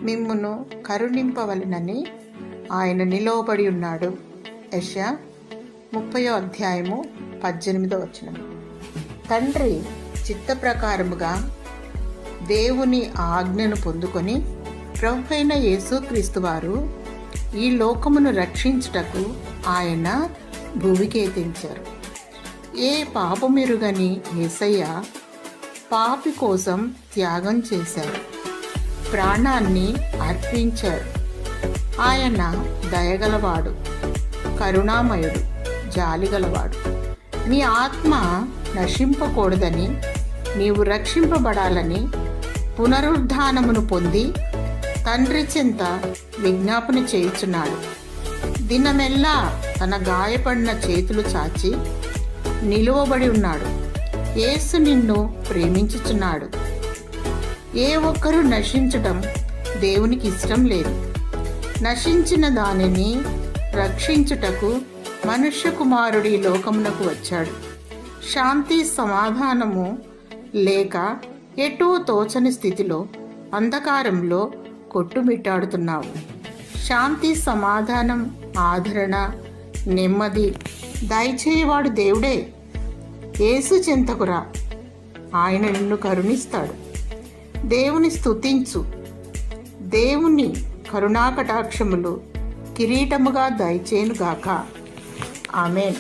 మిమ్మును కరుణింపవలెనని ఆయన నిలువబడి ఉన్నాడు. యెషయా 30:18. తండ్రి చిత్త ప్రకారముగా దేవుని ఆజ్ఞను పొందుకొని ప్రభువైన యేసుక్రీస్తు వారు ఈ లోకమును రక్షించుటకు ఆయన భూమికి తెంచారు. ఏ పాపమెరుగని యేసయ్య పాపి కోసం త్యాగం చేశారు, ప్రాణాన్ని అర్పించారు. ఆయన దయగలవాడు, కరుణామయుడు, జాలిగలవాడు. నీ ఆత్మ నశింపకూడదని, నీవు రక్షింపబడాలని పునరుద్ధానమును పొంది తండ్రి చెంత విజ్ఞాపన చేయుచున్నాడు. దినమెల్లా తన గాయపడిన చేతులు చాచి నిలువబడి ఉన్నాడు. యేసు నిన్ను ప్రేమించుచున్నాడు. ఏ ఒక్కరూ నశించటం దేవునికి ఇష్టం లేదు. నశించిన దానిని రక్షించుటకు మనుష్య కుమారుడి లోకమునకు వచ్చాడు. శాంతి సమాధానము లేక ఎటూ తోచని స్థితిలో అంధకారంలో కొట్టుమిట్టాడుతున్నావు. శాంతి, సమాధానం, ఆదరణ, నెమ్మది దయచేయవాడు దేవుడే. యేసు చెంతకురా, ఆయన నిన్ను కరుణిస్తాడు. దేవుని స్తుతించు. దేవుని కరుణాకటాక్షములు కిరీటముగా దయచేయునుగాక. ఆమేన్.